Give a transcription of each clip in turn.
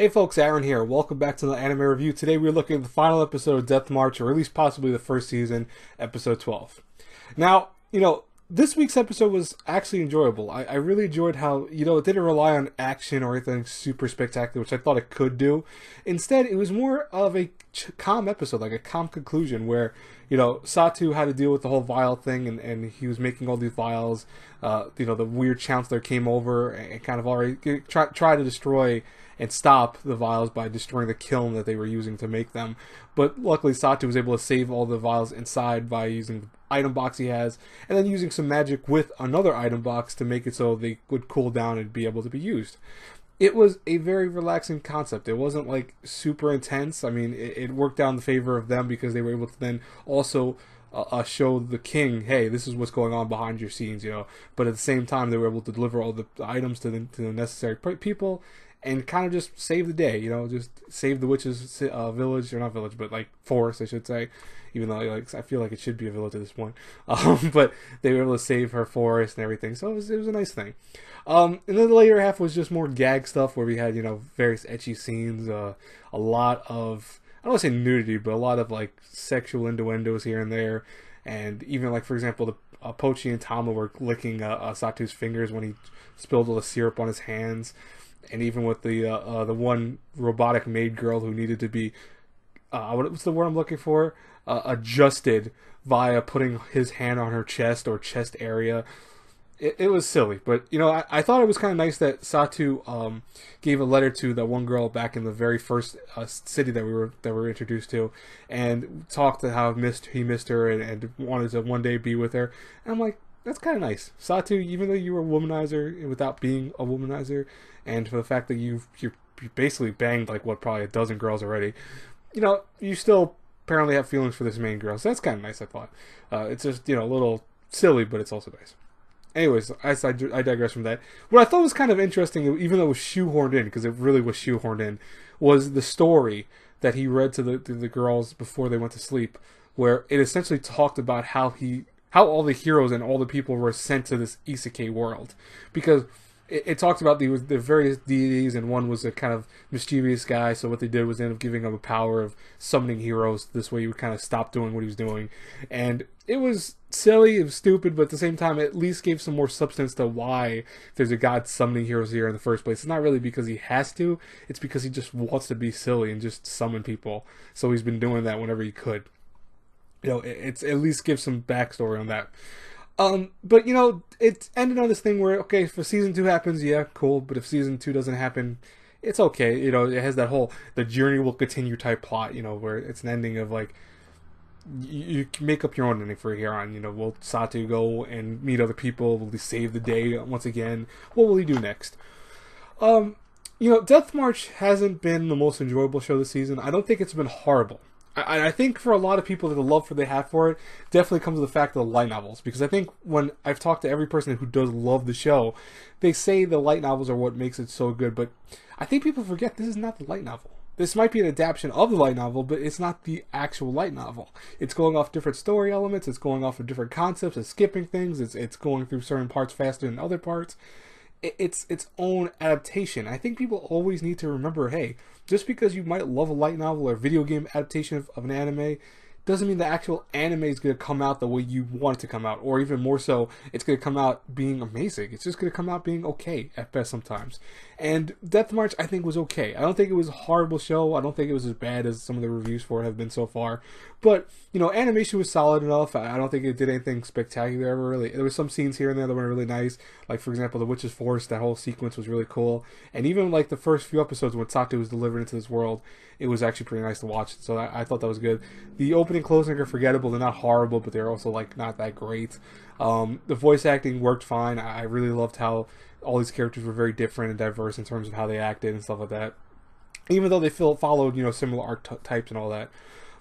Hey folks, Aaron here. Welcome back to the anime review. Today we're looking at the final episode of Death March, or at least possibly the first season, episode 12. Now, this week's episode was actually enjoyable. I really enjoyed how, it didn't rely on action or anything super spectacular, which I thought it could do. Instead, it was more of a calm episode, like a calm conclusion where, Satu had to deal with the whole vial thing and he was making all these vials, the weird chancellor came over and kind of already tried to destroy and stop the vials by destroying the kiln that they were using to make them. But luckily Satu was able to save all the vials inside by using the item box he has, and then using some magic with another item box to make it so they would cool down and be able to be used. It was a very relaxing concept. It wasn't like super intense. I mean, it worked out in the favor of them because they were able to then also show the king, hey, this is what's going on behind your scenes, But at the same time, they were able to deliver all the items to the necessary people and kind of just save the day, just save the witches' village, or not village, but like forest, I should say. Even though I feel like it should be a village at this point, but they were able to save her forest and everything, so it was a nice thing. And then the later half was just more gag stuff where we had various ecchi scenes, a lot of, I don't want to say nudity, but a lot of like sexual innuendos here and there, and even like, for example, the Pochi and Tama were licking Satu's fingers when he spilled all the syrup on his hands. And even with the one robotic maid girl who needed to be, what's the word I'm looking for? Adjusted via putting his hand on her chest or chest area. It was silly, but I thought it was kind of nice that Satu gave a letter to that one girl back in the very first city that we were introduced to, and talked to how he missed her and wanted to one day be with her. And I'm like, that's kind of nice, Satu. Even though you were a womanizer without being a womanizer, and for the fact that you basically banged like probably a dozen girls already, you still apparently have feelings for this main girl. So that's kind of nice, I thought. It's just a little silly, but it's also nice. Anyways, I digress from that. What I thought was kind of interesting, even though it was shoehorned in, because it really was shoehorned in, was the story that he read to the girls before they went to sleep, where it essentially talked about how all the heroes and all the people were sent to this isekai world. Because it talks about the various deities, and one was a kind of mischievous guy, so what they did was end up giving him a power of summoning heroes. This way he would kind of stop doing what he was doing. And it was silly, it was stupid, but at the same time it at least gave some more substance to why there's a god summoning heroes here in the first place. It's not really because he has to, it's because he just wants to be silly and just summon people. So he's been doing that whenever he could. It's at least give some backstory on that. But it ended on this thing where, okay, if season 2 happens, yeah, cool, but if season 2 doesn't happen, it's okay. It has that whole, the journey will continue type plot, where it's an ending of like, you can make up your own ending for here on. Will Satu go and meet other people? Will he save the day once again? What will he do next? Death March hasn't been the most enjoyable show this season. I don't think it's been horrible. I think for a lot of people, the love they have for it definitely comes to the fact of the light novels. Because I think when I've talked to every person who does love the show, they say the light novels are what makes it so good. But I think people forget this is not the light novel. This might be an adaptation of the light novel, but it's not the actual light novel. It's going off different story elements. It's going off of different concepts. It's skipping things. It's going through certain parts faster than other parts. It's its own adaptation. I think people always need to remember, hey, just because you might love a light novel or video game adaptation of an anime doesn't mean the actual anime is going to come out the way you want it to come out, or even more so, it's going to come out being amazing. It's just going to come out being okay at best sometimes. And Death March, I think, was okay. I don't think it was a horrible show. I don't think it was as bad as some of the reviews for it have been so far. But, animation was solid enough. I don't think it did anything spectacular ever, really. There were some scenes here and there that were really nice. Like, for example, the Witch's Forest, that whole sequence was really cool. And even, like, the first few episodes when Satu was delivered into this world, it was actually pretty nice to watch. So I thought that was good. The opening and closing are forgettable. They're not horrible, but they're also, like, not that great. The voice acting worked fine. I really loved how all these characters were very different and diverse in terms of how they acted and stuff like that. Even though they followed, similar archetypes and all that.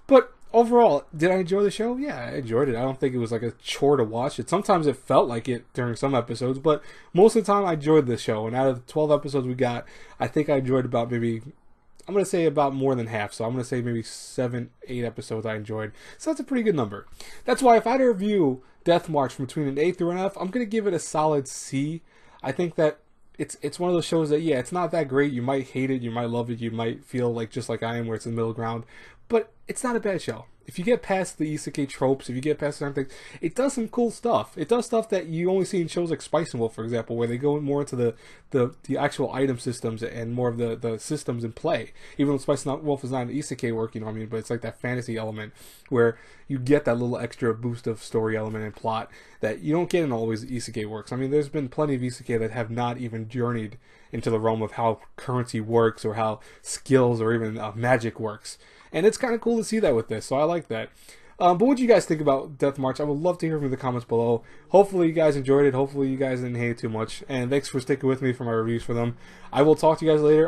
But overall, did I enjoy the show? Yeah, I enjoyed it. I don't think it was like a chore to watch it. Sometimes it felt like it during some episodes, but most of the time I enjoyed the show. And out of the 12 episodes we got, I think I enjoyed about maybe, I'm going to say about more than half. So I'm going to say maybe 7, 8 episodes I enjoyed. So that's a pretty good number. That's why if I had to review Death March from between an A through an F, I'm going to give it a solid C. I think that it's one of those shows that, yeah, it's not that great. You might hate it, you might love it, you might feel like just like I am, where it's in the middle ground, but it's not a bad show. If you get past the isekai tropes, if you get past certain things, it does some cool stuff. It does stuff that you only see in shows like Spice and Wolf, for example, where they go more into the actual item systems and more of the systems in play. Even though Spice and Wolf is not an isekai work, you know what I mean, but it's like that fantasy element where you get that little extra boost of story element and plot that you don't get in always isekai works. I mean, there's been plenty of isekai that have not even journeyed into the realm of how currency works or how skills or even magic works. And it's kind of cool to see that with this, so I like that. But what do you guys think about Death March? I would love to hear from you in the comments below. Hopefully you guys enjoyed it. Hopefully you guys didn't hate it too much. And thanks for sticking with me for my reviews for them. I will talk to you guys later.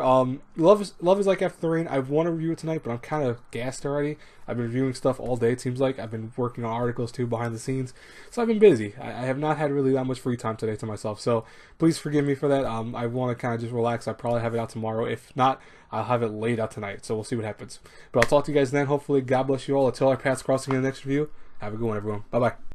Love is Like After the Rain. I want to review it tonight, but I'm kind of gassed already. I've been reviewing stuff all day, it seems like. I've been working on articles too behind the scenes. So I've been busy. I have not had really that much free time today to myself. So please forgive me for that. I want to kind of just relax. I'll probably have it out tomorrow. If not, I'll have it late out tonight. So we'll see what happens. But I'll talk to you guys then. Hopefully, God bless you all. Until our paths crossing in the next review. Have a good one, everyone. Bye-bye.